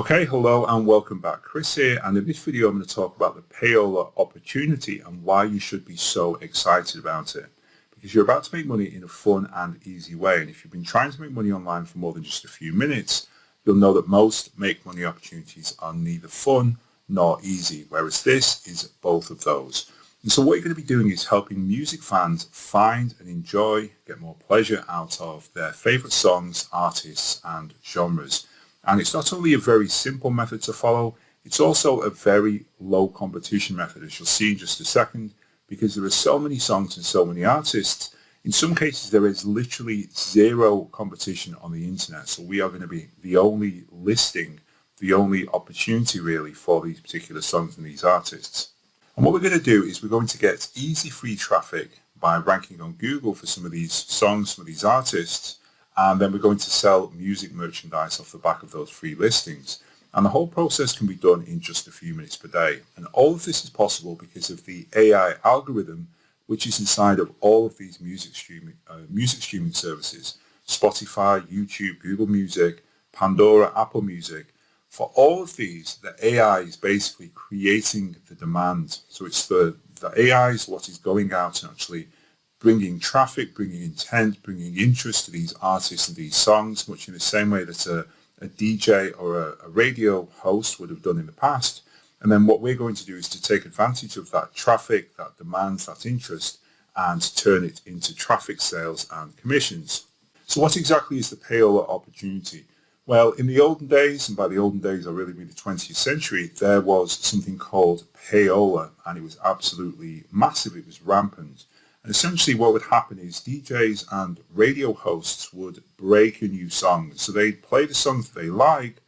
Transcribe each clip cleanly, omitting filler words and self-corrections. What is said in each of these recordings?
Okay, hello and welcome back. Chris here, and in this video I'm going to talk about the Payola opportunity and why you should be so excited about it. Because you're about to make money in a fun and easy way, and if you've been trying to make money online for more than just a few minutes, you'll know that most make money opportunities are neither fun nor easy, whereas this is both of those. And so what you're going to be doing is helping music fans find and enjoy, get more pleasure out of their favorite songs, artists and genres. And it's not only a very simple method to follow, it's also a very low competition method, as you'll see in just a second, because there are so many songs and so many artists. In some cases, there is literally zero competition on the internet. So we are going to be the only listing, the only opportunity really for these particular songs and these artists. And what we're going to do is we're going to get easy free traffic by ranking on Google for some of these songs, some of these artists, and then we're going to sell music merchandise off the back of those free listings. And the whole process can be done in just a few minutes per day. And all of this is possible because of the AI algorithm, which is inside of all of these music streaming services: Spotify, YouTube, Google Music, Pandora, Apple Music. For all of these, the AI is basically creating the demand. So it's the AI is what is going out and actually bringing traffic, bringing intent, bringing interest to these artists and these songs, much in the same way that a DJ or a radio host would have done in the past. And then what we're going to do is to take advantage of that traffic, that demand, that interest, and turn it into traffic sales and commissions. So what exactly is the Payola opportunity? Well, in the olden days, and by the olden days I really mean the 20th century, there was something called Payola, and it was absolutely massive. It was rampant. And essentially what would happen is DJs and radio hosts would break a new song. So they'd play the songs that they like,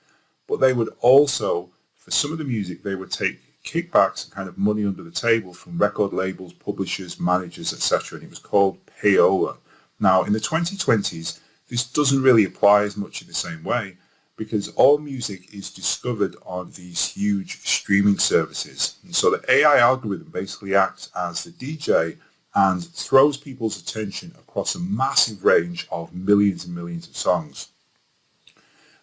but they would also, for some of the music, they would take kickbacks and kind of money under the table from record labels, publishers, managers, etc. And it was called Payola. Now, in the 2020s, this doesn't really apply as much in the same way, because all music is discovered on these huge streaming services. And so the AI algorithm basically acts as the DJ and throws people's attention across a massive range of millions and millions of songs.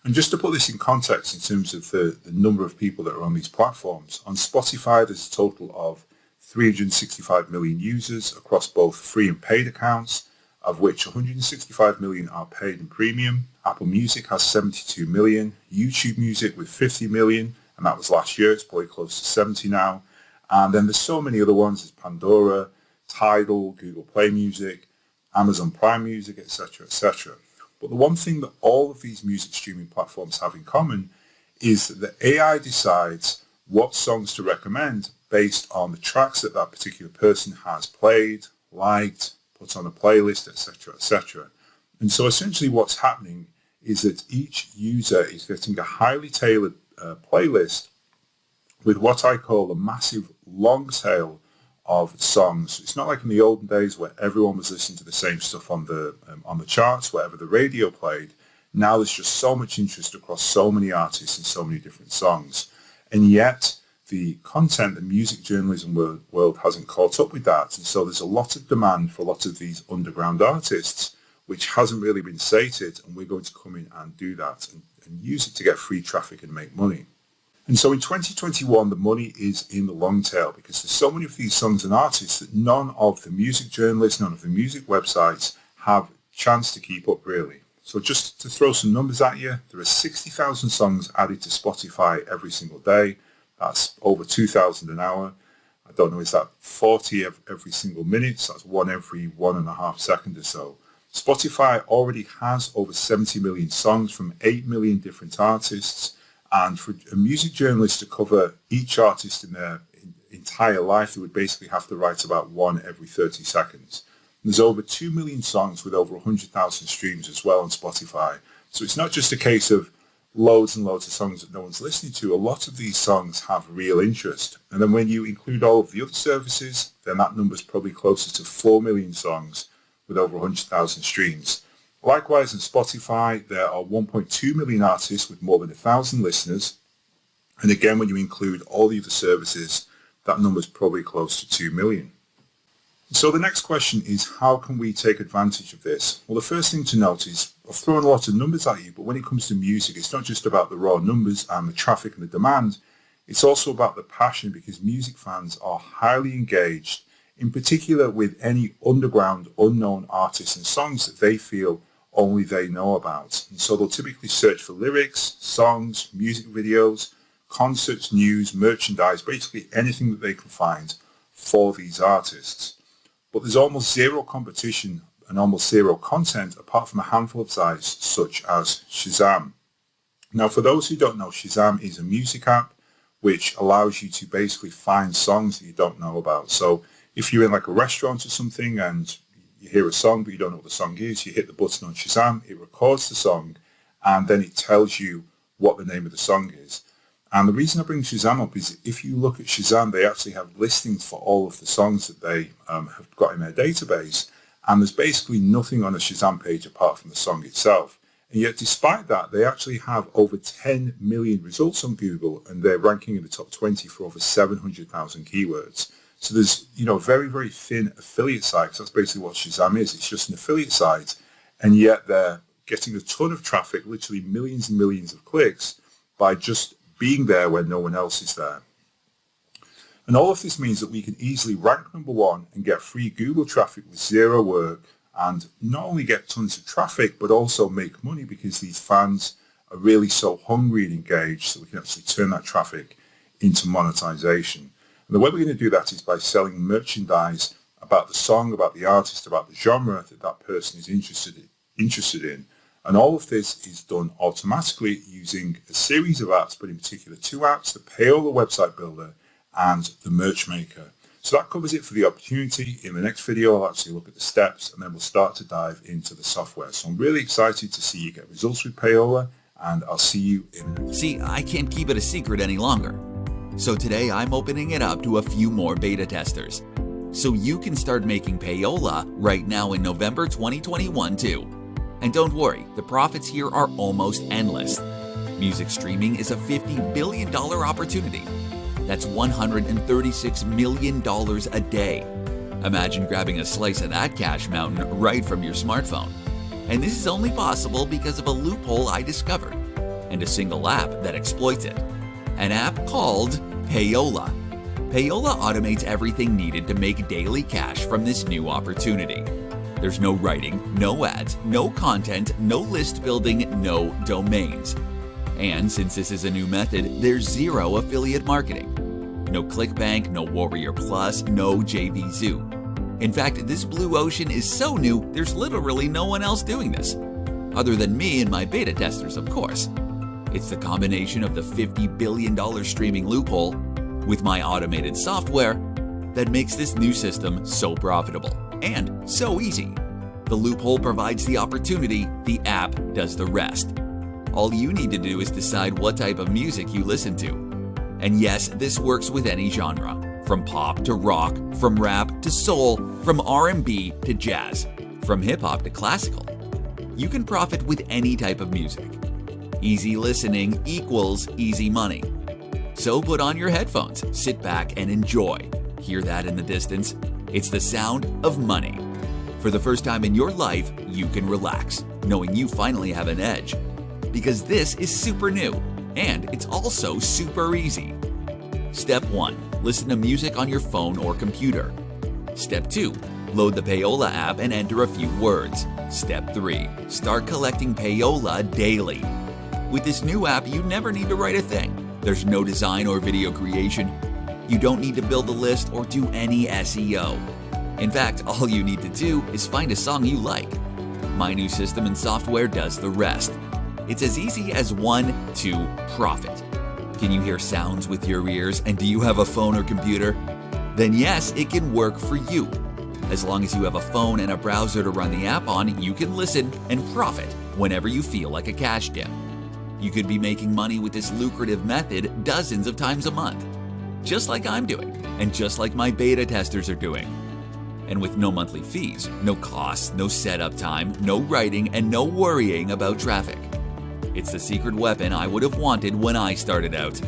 And just to put this in context in terms of the number of people that are on these platforms, on Spotify there's a total of 365 million users across both free and paid accounts, of which 165 million are paid and premium. Apple Music has 72 million, YouTube Music with 50 million, and that was last year, it's probably close to 70 now. And then there's so many other ones, there's Pandora, Tidal, Google Play Music, Amazon Prime Music, etc., etc. But the one thing that all of these music streaming platforms have in common is that the AI decides what songs to recommend based on the tracks that that particular person has played, liked, put on a playlist, etc., etc. And so essentially what's happening is that each user is getting a highly tailored playlist with what I call a massive long tail of songs. It's not like in the olden days where everyone was listening to the same stuff on the charts, whatever the radio played. Now there's just so much interest across so many artists and so many different songs. And yet the content, the music journalism world hasn't caught up with that. And so there's a lot of demand for a lot of these underground artists, which hasn't really been sated. And we're going to come in and do that and use it to get free traffic and make money. And so in 2021, the money is in the long tail, because there's so many of these songs and artists that none of the music journalists, none of the music websites have a chance to keep up really. So just to throw some numbers at you, there are 60,000 songs added to Spotify every single day. That's over 2,000 an hour. I don't know, is that 40 every single minute? So that's one every 1.5 seconds or so. Spotify already has over 70 million songs from 8 million different artists. And for a music journalist to cover each artist in their entire life, they would basically have to write about one every 30 seconds. And there's over 2 million songs with over 100,000 streams as well on Spotify. So it's not just a case of loads and loads of songs that no one's listening to. A lot of these songs have real interest. And then when you include all of the other services, then that number is probably closer to 4 million songs with over 100,000 streams. Likewise, on Spotify, there are 1.2 million artists with more than 1,000 listeners. And again, when you include all the other services, that number is probably close to 2 million. So the next question is, how can we take advantage of this? Well, the first thing to note is I've thrown a lot of numbers at you, but when it comes to music, it's not just about the raw numbers and the traffic and the demand. It's also about the passion, because music fans are highly engaged, in particular with any underground, unknown artists and songs that they feel only they know about. And so they'll typically search for lyrics, songs, music videos, concerts, news, merchandise, basically anything that they can find for these artists. But there's almost zero competition and almost zero content apart from a handful of sites such as Shazam. Now, for those who don't know, Shazam is a music app which allows you to basically find songs that you don't know about. So if you're in like a restaurant or something and you hear a song but you don't know what the song is, you hit the button on Shazam, it records the song, and then it tells you what the name of the song is. And the reason I bring Shazam up is if you look at Shazam, they actually have listings for all of the songs that they have got in their database. And there's basically nothing on a Shazam page apart from the song itself. And yet, despite that, they actually have over 10 million results on Google, and they're ranking in the top 20 for over 700,000 keywords. So there's, very, very thin affiliate sites. That's basically what Shazam is. It's just an affiliate site. And yet they're getting a ton of traffic, literally millions and millions of clicks, by just being there when no one else is there. And all of this means that we can easily rank number one and get free Google traffic with zero work, and not only get tons of traffic, but also make money, because these fans are really so hungry and engaged, so we can actually turn that traffic into monetization. And the way we're going to do that is by selling merchandise about the song, about the artist, about the genre that that person is interested in. And all of this is done automatically using a series of apps, but in particular two apps, the Payola website builder and the merch maker. So that covers it for the opportunity. In the next video, I'll actually look at the steps, and then we'll start to dive into the software. So I'm really excited to see you get results with Payola, and I'll see you in the next. See, I can't keep it a secret any longer. So today I'm opening it up to a few more beta testers, so you can start making Payola right now in November 2021 too. And don't worry, the profits here are almost endless. Music streaming is a $50 billion opportunity. That's $136 million a day. Imagine grabbing a slice of that cash mountain right from your smartphone. And this is only possible because of a loophole I discovered, and a single app that exploits it. An app called Payola. Payola automates everything needed to make daily cash from this new opportunity. There's no writing, no ads, no content, no list building, no domains. And since this is a new method, there's zero affiliate marketing. No ClickBank, no Warrior Plus, no JVZoo. In fact, this blue ocean is so new, there's literally no one else doing this. Other than me and my beta testers, of course. It's the combination of the $50 billion streaming loophole with my automated software that makes this new system so profitable and so easy. The loophole provides the opportunity, the app does the rest. All you need to do is decide what type of music you listen to. And yes, this works with any genre, from pop to rock, from rap to soul, from R&B to jazz, from hip-hop to classical. You can profit with any type of music. Easy listening equals easy money. So put on your headphones, sit back and enjoy. Hear that in the distance? It's the sound of money. For the first time in your life, you can relax, knowing you finally have an edge. Because this is super new, and it's also super easy. Step 1. Listen to music on your phone or computer. Step 2. Load the Payola app and enter a few words. Step 3. Start collecting Payola daily. With this new app, you never need to write a thing. There's no design or video creation. You don't need to build a list or do any SEO. In fact, all you need to do is find a song you like. My new system and software does the rest. It's as easy as 1, 2, profit. Can you hear sounds with your ears, and do you have a phone or computer? Then yes, it can work for you. As long as you have a phone and a browser to run the app on, you can listen and profit whenever you feel like a cash dip. You could be making money with this lucrative method dozens of times a month. Just like I'm doing, and just like my beta testers are doing. And with no monthly fees, no costs, no setup time, no writing, and no worrying about traffic. It's the secret weapon I would have wanted when I started out.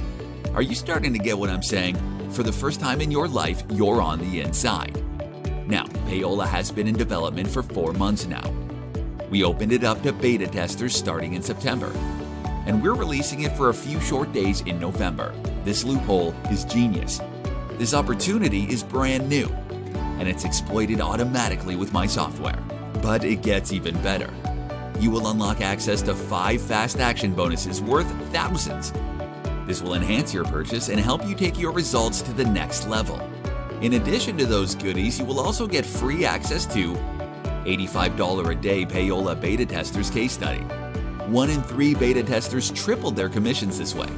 Are you starting to get what I'm saying? For the first time in your life, you're on the inside. Now, Payola has been in development for 4 months now. We opened it up to beta testers starting in September, and we're releasing it for a few short days in November. This loophole is genius. This opportunity is brand new, and it's exploited automatically with my software. But it gets even better. You will unlock access to 5 fast action bonuses worth thousands. This will enhance your purchase and help you take your results to the next level. In addition to those goodies, you will also get free access to $85 a day Payola beta testers case study. 1 in 3 beta testers tripled their commissions this way.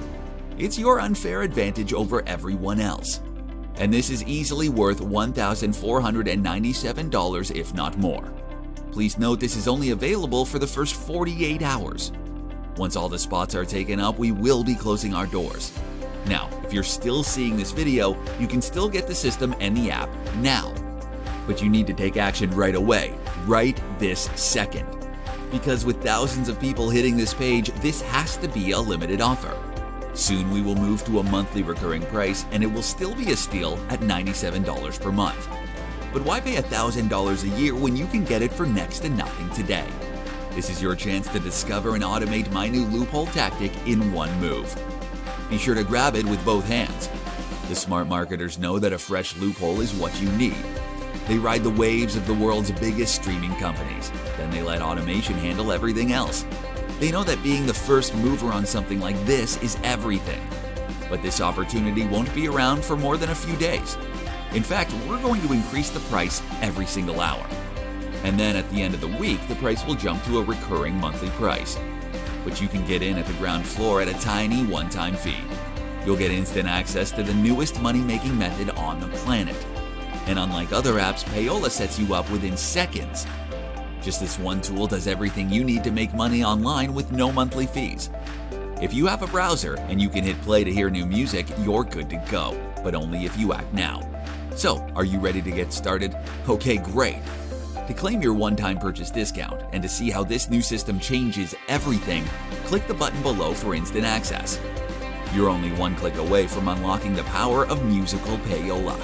It's your unfair advantage over everyone else. And this is easily worth $1,497 if not more. Please note this is only available for the first 48 hours. Once all the spots are taken up, we will be closing our doors. Now, if you're still seeing this video, you can still get the system and the app now. But you need to take action right away, right this second. Because with thousands of people hitting this page, this has to be a limited offer. Soon we will move to a monthly recurring price, and it will still be a steal at $97 per month. But why pay $1,000 a year when you can get it for next to nothing today? This is your chance to discover and automate my new loophole tactic in one move. Be sure to grab it with both hands. The smart marketers know that a fresh loophole is what you need. They ride the waves of the world's biggest streaming companies. Then they let automation handle everything else. They know that being the first mover on something like this is everything. But this opportunity won't be around for more than a few days. In fact, we're going to increase the price every single hour. And then at the end of the week, the price will jump to a recurring monthly price. But you can get in at the ground floor at a tiny one-time fee. You'll get instant access to the newest money-making method on the planet. And unlike other apps, Payola sets you up within seconds. Just this one tool does everything you need to make money online with no monthly fees. If you have a browser and you can hit play to hear new music, you're good to go, but only if you act now. So, are you ready to get started? Okay, great. To claim your one-time purchase discount and to see how this new system changes everything, click the button below for instant access. You're only one click away from unlocking the power of musical Payola.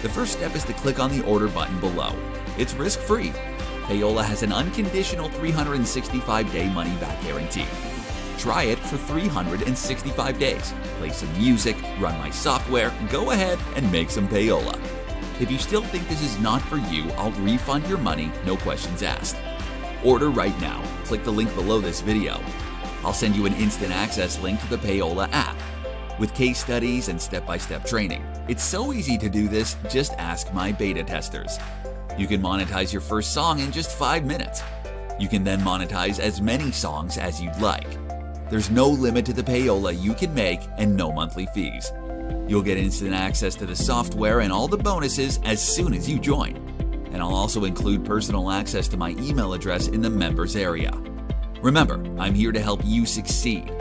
The first step is to click on the order button below. It's risk-free. Payola has an unconditional 365-day money-back guarantee. Try it for 365 days. Play some music, run my software, go ahead and make some Payola. If you still think this is not for you, I'll refund your money, no questions asked. Order right now. Click the link below this video. I'll send you an instant access link to the Payola app with case studies and step-by-step training. It's so easy to do this, just ask my beta testers. You can monetize your first song in just 5 minutes. You can then monetize as many songs as you'd like. There's no limit to the Payola you can make and no monthly fees. You'll get instant access to the software and all the bonuses as soon as you join. And I'll also include personal access to my email address in the members area. Remember, I'm here to help you succeed,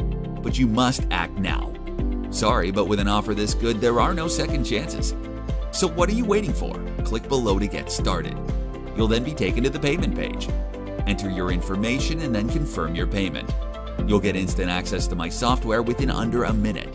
but you must act now. Sorry, but with an offer this good, there are no second chances. So what are you waiting for? Click below to get started. You'll then be taken to the payment page. Enter your information and then confirm your payment. You'll get instant access to my software within under a minute.